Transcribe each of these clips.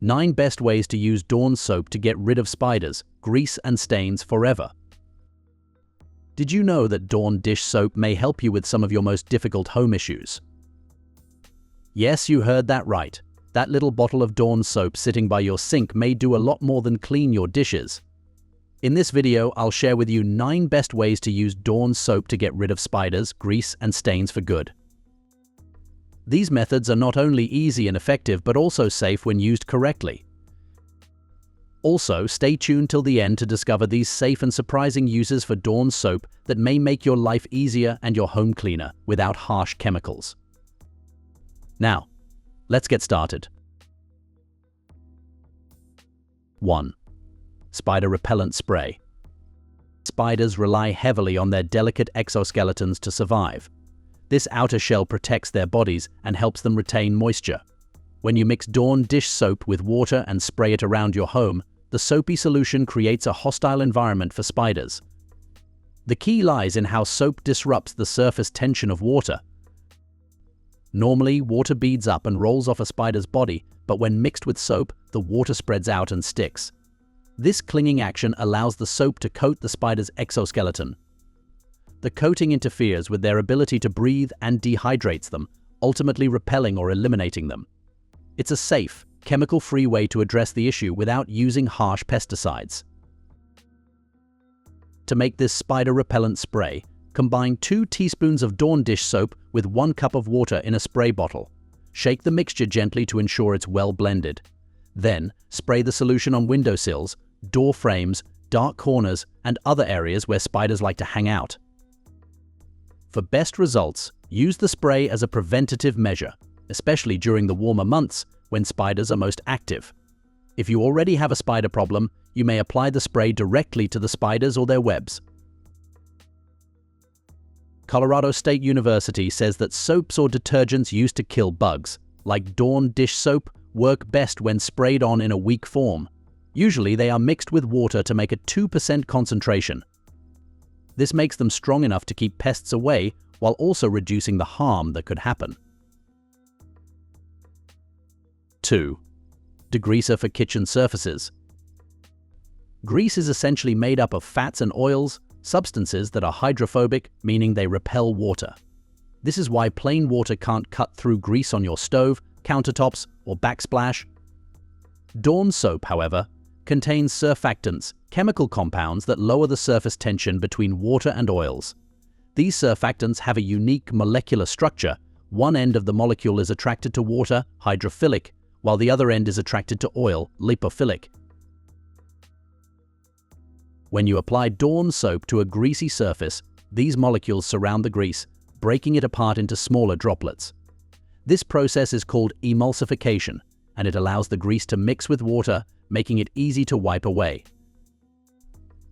9 best ways to use Dawn soap to get rid of spiders, grease, and stains forever. Did you know that Dawn dish soap may help you with some of your most difficult home issues? Yes, you heard that right. That little bottle of Dawn soap sitting by your sink may do a lot more than clean your dishes. In this video, I'll share with you 9 best ways to use Dawn soap to get rid of spiders, grease, and stains for good. These methods are not only easy and effective, but also safe when used correctly. Also, stay tuned till the end to discover these safe and surprising uses for Dawn soap that may make your life easier and your home cleaner without harsh chemicals. Now, let's get started. 1. Spider repellent spray. Spiders rely heavily on their delicate exoskeletons to survive. This outer shell protects their bodies and helps them retain moisture. When you mix Dawn dish soap with water and spray it around your home, the soapy solution creates a hostile environment for spiders. The key lies in how soap disrupts the surface tension of water. Normally, water beads up and rolls off a spider's body, but when mixed with soap, the water spreads out and sticks. This clinging action allows the soap to coat the spider's exoskeleton. The coating interferes with their ability to breathe and dehydrates them, ultimately repelling or eliminating them. It's a safe, chemical-free way to address the issue without using harsh pesticides. To make this spider repellent spray, combine 2 teaspoons of Dawn dish soap with 1 cup of water in a spray bottle. Shake the mixture gently to ensure it's well blended. Then, spray the solution on windowsills, door frames, dark corners, and other areas where spiders like to hang out. For best results, use the spray as a preventative measure, especially during the warmer months when spiders are most active. If you already have a spider problem, you may apply the spray directly to the spiders or their webs. Colorado State University says that soaps or detergents used to kill bugs, like Dawn dish soap, work best when sprayed on in a weak form. Usually they are mixed with water to make a 2% concentration. This makes them strong enough to keep pests away while also reducing the harm that could happen. 2. Degreaser for kitchen surfaces. Grease is essentially made up of fats and oils, substances that are hydrophobic, meaning they repel water. This is why plain water can't cut through grease on your stove, countertops, or backsplash. Dawn soap, however, contains surfactants, chemical compounds that lower the surface tension between water and oils. These surfactants have a unique molecular structure. One end of the molecule is attracted to water, hydrophilic, while the other end is attracted to oil, lipophilic. When you apply Dawn soap to a greasy surface, these molecules surround the grease, breaking it apart into smaller droplets. This process is called emulsification, and it allows the grease to mix with water, making it easy to wipe away.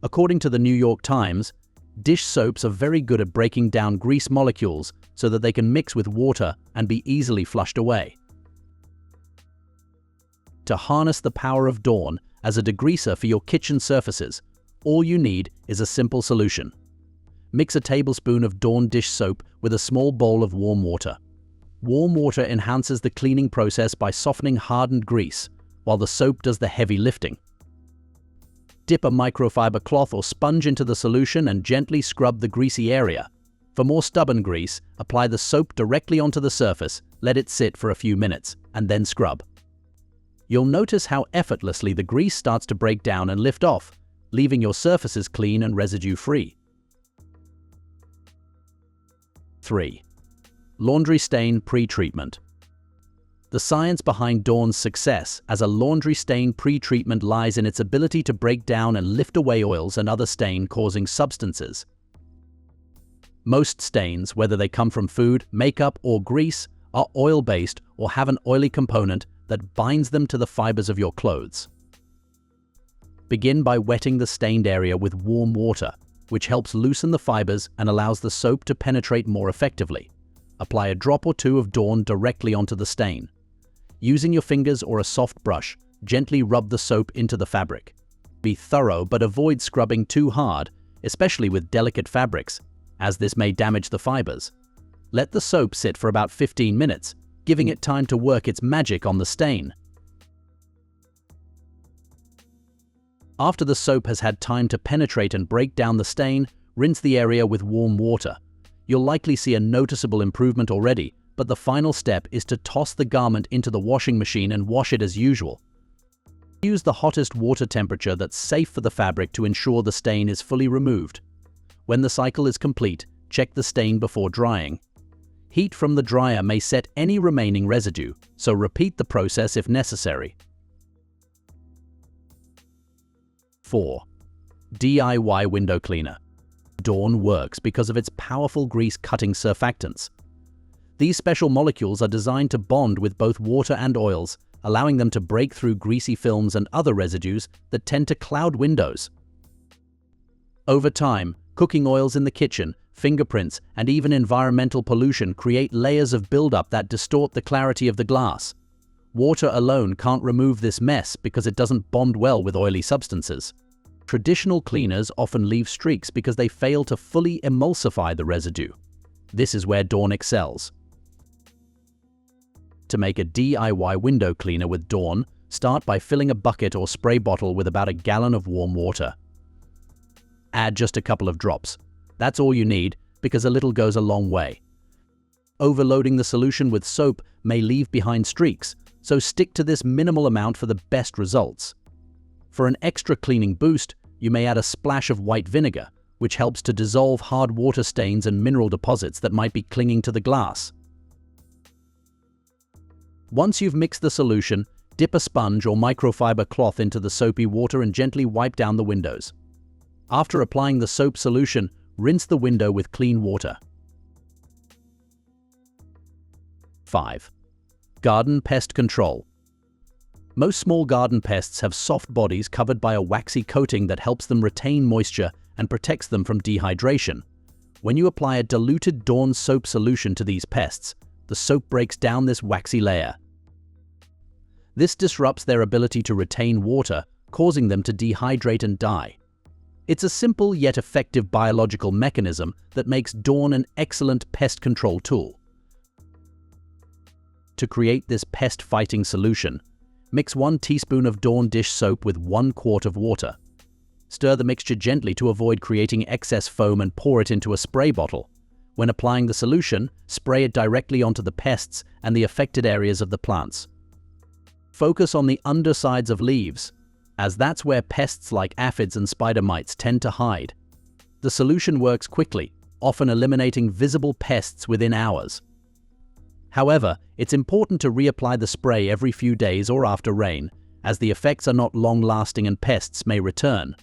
According to the New York Times, dish soaps are very good at breaking down grease molecules so that they can mix with water and be easily flushed away. To harness the power of Dawn as a degreaser for your kitchen surfaces, all you need is a simple solution. Mix a tablespoon of Dawn dish soap with a small bowl of warm water. Warm water enhances the cleaning process by softening hardened grease, while the soap does the heavy lifting. Dip a microfiber cloth or sponge into the solution and gently scrub the greasy area. For more stubborn grease, apply the soap directly onto the surface, let it sit for a few minutes, and then scrub. You'll notice how effortlessly the grease starts to break down and lift off, leaving your surfaces clean and residue-free. 3. Laundry stain pre-treatment. The science behind Dawn's success as a laundry stain pre-treatment lies in its ability to break down and lift away oils and other stain-causing substances. Most stains, whether they come from food, makeup, or grease, are oil-based or have an oily component that binds them to the fibers of your clothes. Begin by wetting the stained area with warm water, which helps loosen the fibers and allows the soap to penetrate more effectively. Apply a drop or 2 of Dawn directly onto the stain. Using your fingers or a soft brush, gently rub the soap into the fabric. Be thorough, but avoid scrubbing too hard, especially with delicate fabrics, as this may damage the fibers. Let the soap sit for about 15 minutes, giving it time to work its magic on the stain. After the soap has had time to penetrate and break down the stain, rinse the area with warm water. You'll likely see a noticeable improvement already, but the final step is to toss the garment into the washing machine and wash it as usual. Use the hottest water temperature that's safe for the fabric to ensure the stain is fully removed. When the cycle is complete, check the stain before drying. Heat from the dryer may set any remaining residue, so repeat the process if necessary. 4. DIY window cleaner. Dawn works because of its powerful grease-cutting surfactants. These special molecules are designed to bond with both water and oils, allowing them to break through greasy films and other residues that tend to cloud windows. Over time, cooking oils in the kitchen, fingerprints, and even environmental pollution create layers of buildup that distort the clarity of the glass. Water alone can't remove this mess because it doesn't bond well with oily substances. Traditional cleaners often leave streaks because they fail to fully emulsify the residue. This is where Dawn excels. To make a DIY window cleaner with Dawn, start by filling a bucket or spray bottle with about a gallon of warm water. Add just a couple of drops. That's all you need, because a little goes a long way. Overloading the solution with soap may leave behind streaks, so stick to this minimal amount for the best results. For an extra cleaning boost, you may add a splash of white vinegar, which helps to dissolve hard water stains and mineral deposits that might be clinging to the glass. Once you've mixed the solution, dip a sponge or microfiber cloth into the soapy water and gently wipe down the windows. After applying the soap solution, rinse the window with clean water. 5. Garden pest control. Most small garden pests have soft bodies covered by a waxy coating that helps them retain moisture and protects them from dehydration. When you apply a diluted Dawn soap solution to these pests, the soap breaks down this waxy layer. This disrupts their ability to retain water, causing them to dehydrate and die. It's a simple yet effective biological mechanism that makes Dawn an excellent pest control tool. To create this pest-fighting solution, mix 1 teaspoon of Dawn dish soap with 1 quart of water. Stir the mixture gently to avoid creating excess foam and pour it into a spray bottle. When applying the solution, spray it directly onto the pests and the affected areas of the plants. Focus on the undersides of leaves, as that's where pests like aphids and spider mites tend to hide. The solution works quickly, often eliminating visible pests within hours. However, it's important to reapply the spray every few days or after rain, as the effects are not long-lasting and pests may return.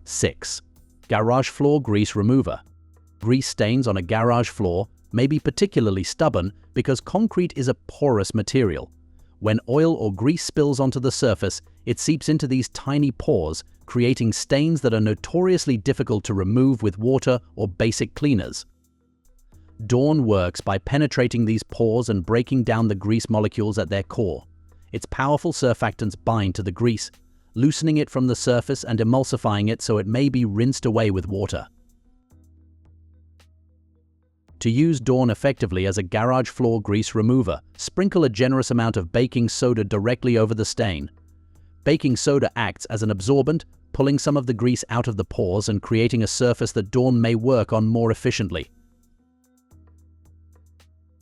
6. Garage floor grease remover. Grease stains on a garage floor may be particularly stubborn because concrete is a porous material. When oil or grease spills onto the surface, it seeps into these tiny pores, creating stains that are notoriously difficult to remove with water or basic cleaners. Dawn works by penetrating these pores and breaking down the grease molecules at their core. Its powerful surfactants bind to the grease, loosening it from the surface and emulsifying it so it may be rinsed away with water. To use Dawn effectively as a garage floor grease remover, sprinkle a generous amount of baking soda directly over the stain. Baking soda acts as an absorbent, pulling some of the grease out of the pores and creating a surface that Dawn may work on more efficiently.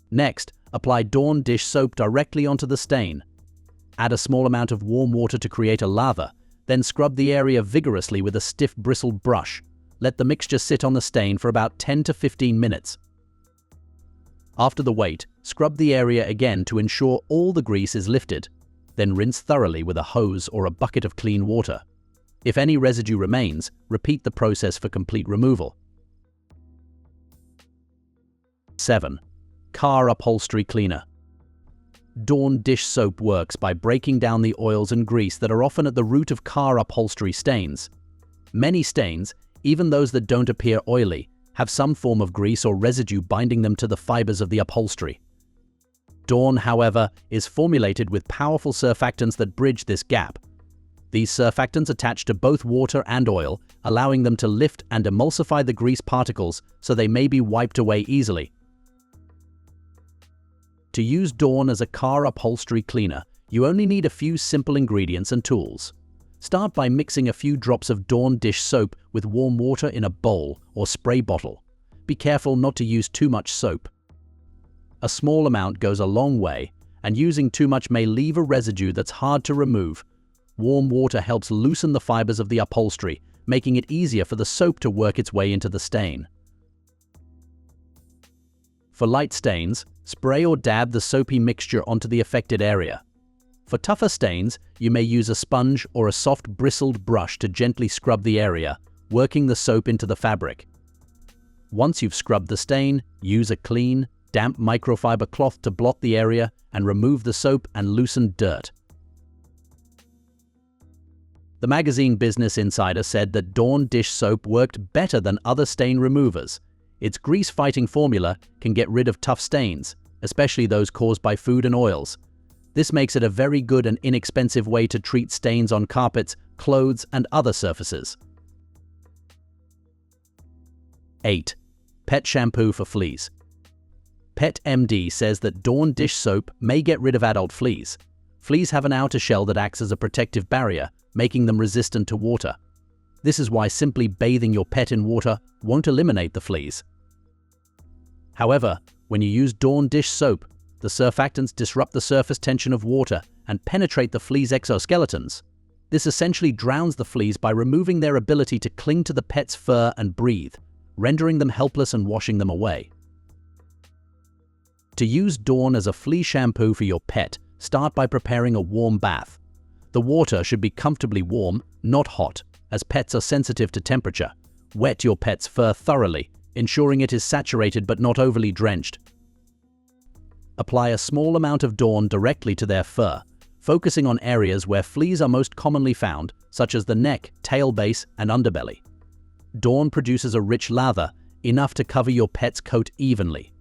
Next, apply Dawn dish soap directly onto the stain. Add a small amount of warm water to create a lather, then scrub the area vigorously with a stiff bristled brush. Let the mixture sit on the stain for about 10 to 15 minutes. After the wait, scrub the area again to ensure all the grease is lifted. Then rinse thoroughly with a hose or a bucket of clean water. If any residue remains, repeat the process for complete removal. 7. Car Upholstery Cleaner. Dawn dish soap works by breaking down the oils and grease that are often at the root of car upholstery stains. Many stains, even those that don't appear oily, have some form of grease or residue binding them to the fibers of the upholstery. Dawn, however, is formulated with powerful surfactants that bridge this gap. These surfactants attach to both water and oil, allowing them to lift and emulsify the grease particles so they may be wiped away easily. To use Dawn as a car upholstery cleaner, You only need a few simple ingredients and tools. Start by mixing a few drops of Dawn dish soap with warm water in a bowl or spray bottle. Be careful not to use too much soap. A small amount goes a long way, and using too much may leave a residue that's hard to remove. Warm water helps loosen the fibers of the upholstery, making it easier for the soap to work its way into the stain. For light stains, spray or dab the soapy mixture onto the affected area. For tougher stains, you may use a sponge or a soft bristled brush to gently scrub the area, working the soap into the fabric. Once you've scrubbed the stain, use a clean, damp microfiber cloth to blot the area and remove the soap and loosen dirt. The magazine Business Insider said that Dawn dish soap worked better than other stain removers. Its grease-fighting formula can get rid of tough stains, especially those caused by food and oils. This makes it a very good and inexpensive way to treat stains on carpets, clothes, and other surfaces. 8. Pet shampoo for fleas. Pet MD says that Dawn dish soap may get rid of adult fleas. Fleas have an outer shell that acts as a protective barrier, making them resistant to water. This is why simply bathing your pet in water won't eliminate the fleas. However, when you use Dawn dish soap, the surfactants disrupt the surface tension of water and penetrate the fleas' exoskeletons. This essentially drowns the fleas by removing their ability to cling to the pet's fur and breathe, rendering them helpless and washing them away. To use Dawn as a flea shampoo for your pet, start by preparing a warm bath. The water should be comfortably warm, not hot, as pets are sensitive to temperature. Wet your pet's fur thoroughly, ensuring it is saturated but not overly drenched. Apply a small amount of Dawn directly to their fur, focusing on areas where fleas are most commonly found, such as the neck, tail base, and underbelly. Dawn produces a rich lather, enough to cover your pet's coat evenly.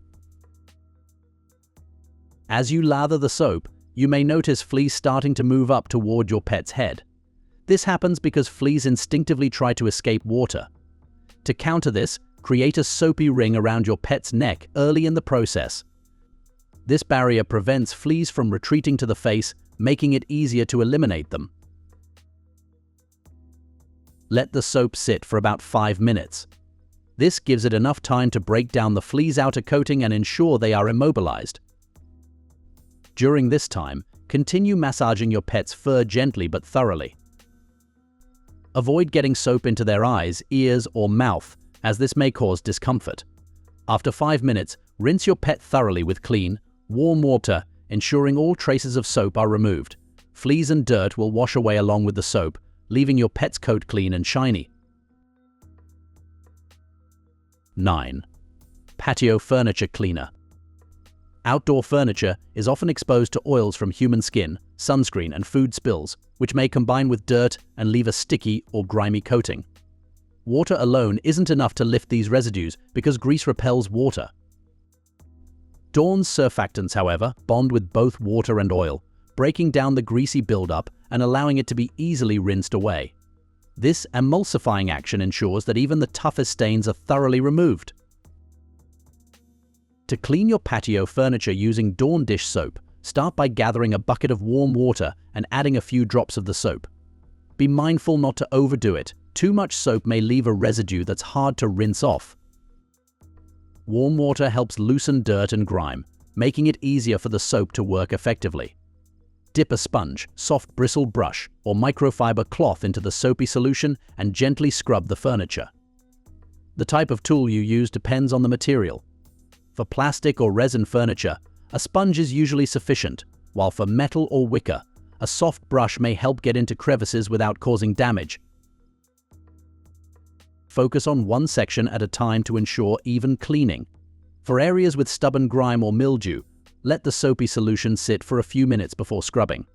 As you lather the soap, you may notice fleas starting to move up toward your pet's head. This happens because fleas instinctively try to escape water. To counter this, create a soapy ring around your pet's neck early in the process. This barrier prevents fleas from retreating to the face, making it easier to eliminate them. Let the soap sit for about 5 minutes. This gives it enough time to break down the flea's outer coating and ensure they are immobilized. During this time, continue massaging your pet's fur gently but thoroughly. Avoid getting soap into their eyes, ears, or mouth, as this may cause discomfort. After 5 minutes, rinse your pet thoroughly with clean, warm water, ensuring all traces of soap are removed. Fleas and dirt will wash away along with the soap, leaving your pet's coat clean and shiny. 9. Patio Furniture Cleaner. Outdoor furniture is often exposed to oils from human skin, sunscreen, and food spills, which may combine with dirt and leave a sticky or grimy coating. Water alone isn't enough to lift these residues because grease repels water. Dawn's surfactants, however, bond with both water and oil, breaking down the greasy buildup and allowing it to be easily rinsed away. This emulsifying action ensures that even the toughest stains are thoroughly removed. To clean your patio furniture using Dawn dish soap, start by gathering a bucket of warm water and adding a few drops of the soap. Be mindful not to overdo it. Too much soap may leave a residue that's hard to rinse off. Warm water helps loosen dirt and grime, making it easier for the soap to work effectively. Dip a sponge, soft bristled brush, or microfiber cloth into the soapy solution and gently scrub the furniture. The type of tool you use depends on the material. For plastic or resin furniture, a sponge is usually sufficient, while for metal or wicker, a soft brush may help get into crevices without causing damage. Focus on one section at a time to ensure even cleaning. For areas with stubborn grime or mildew, let the soapy solution sit for a few minutes before scrubbing.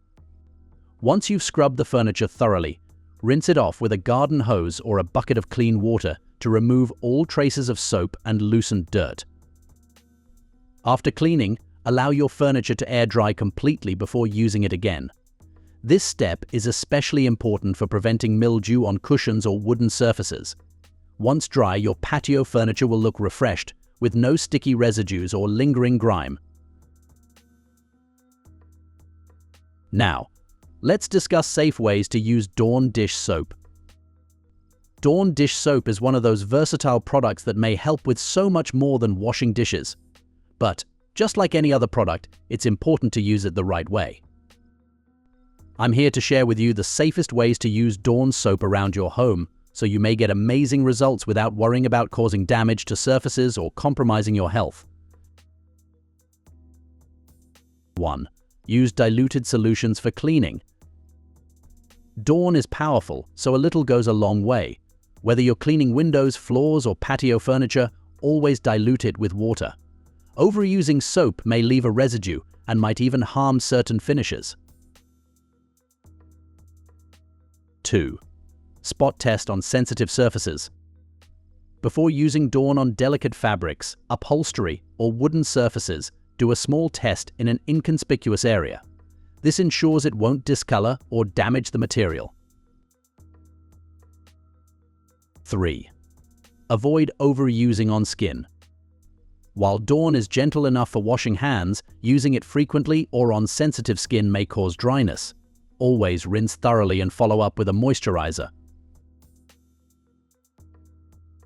Once you've scrubbed the furniture thoroughly, rinse it off with a garden hose or a bucket of clean water to remove all traces of soap and loosened dirt. After cleaning, allow your furniture to air dry completely before using it again. This step is especially important for preventing mildew on cushions or wooden surfaces. Once dry, your patio furniture will look refreshed, with no sticky residues or lingering grime. Now, let's discuss safe ways to use Dawn dish soap. Dawn dish soap is one of those versatile products that may help with so much more than washing dishes. But, just like any other product, it's important to use it the right way. I'm here to share with you the safest ways to use Dawn soap around your home, so you may get amazing results without worrying about causing damage to surfaces or compromising your health. 1. Use diluted solutions for cleaning. Dawn is powerful, so a little goes a long way. Whether you're cleaning windows, floors, or patio furniture, always dilute it with water. Overusing soap may leave a residue and might even harm certain finishes. 2. Spot test on sensitive surfaces. Before using Dawn on delicate fabrics, upholstery, or wooden surfaces, do a small test in an inconspicuous area. This ensures it won't discolor or damage the material. 3. Avoid overusing on skin. While Dawn is gentle enough for washing hands, using it frequently or on sensitive skin may cause dryness. Always rinse thoroughly and follow up with a moisturizer.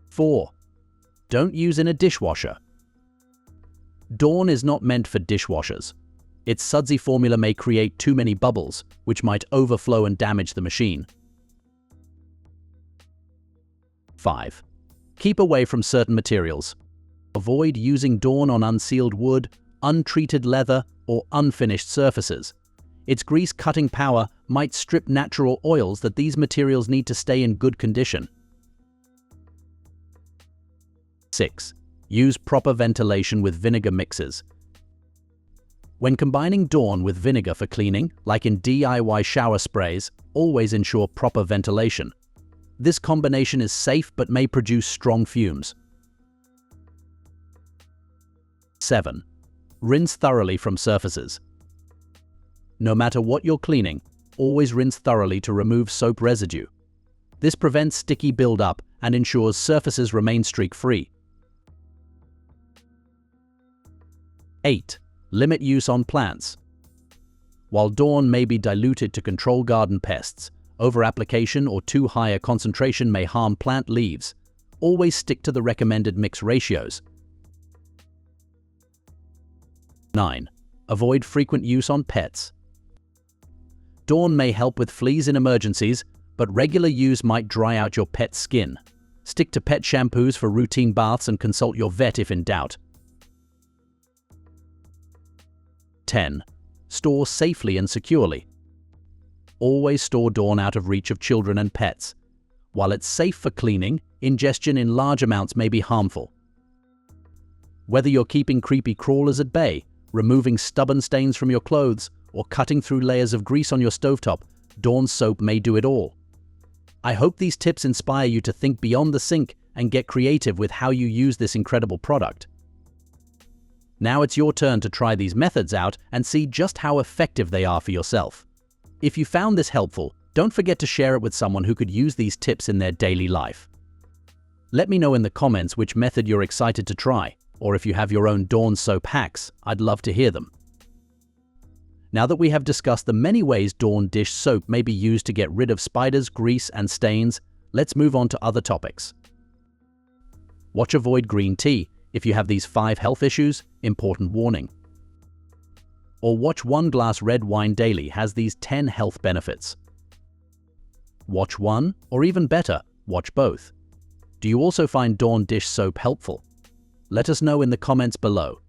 4. Don't use in a dishwasher. Dawn is not meant for dishwashers. Its sudsy formula may create too many bubbles, which might overflow and damage the machine. 5. Keep away from certain materials. Avoid using Dawn on unsealed wood, untreated leather, or unfinished surfaces. Its grease-cutting power might strip natural oils that these materials need to stay in good condition. 6. Use proper ventilation with vinegar mixes. When combining Dawn with vinegar for cleaning, like in DIY shower sprays, always ensure proper ventilation. This combination is safe but may produce strong fumes. 7. Rinse thoroughly from surfaces. No matter what you're cleaning, always rinse thoroughly to remove soap residue. This prevents sticky buildup and ensures surfaces remain streak-free. 8. Limit use on plants. While Dawn may be diluted to control garden pests, over-application or too high a concentration may harm plant leaves. Always stick to the recommended mix ratios. 9. Avoid frequent use on pets. Dawn may help with fleas in emergencies, but regular use might dry out your pet's skin. Stick to pet shampoos for routine baths and consult your vet if in doubt. 10. Store safely and securely. Always store Dawn out of reach of children and pets. While it's safe for cleaning, ingestion in large amounts may be harmful. Whether you're keeping creepy crawlers at bay, removing stubborn stains from your clothes, or cutting through layers of grease on your stovetop, Dawn soap may do it all. I hope these tips inspire you to think beyond the sink and get creative with how you use this incredible product. Now it's your turn to try these methods out and see just how effective they are for yourself. If you found this helpful, don't forget to share it with someone who could use these tips in their daily life. Let me know in the comments which method you're excited to try, or if you have your own Dawn soap hacks, I'd love to hear them. Now that we have discussed the many ways Dawn dish soap may be used to get rid of spiders, grease, and stains, let's move on to other topics. Watch avoid green tea if you have these 5 health issues, important warning. Or watch 1 glass red wine daily has these 10 health benefits. Watch one, or even better, watch both. Do you also find Dawn dish soap helpful? Let us know in the comments below.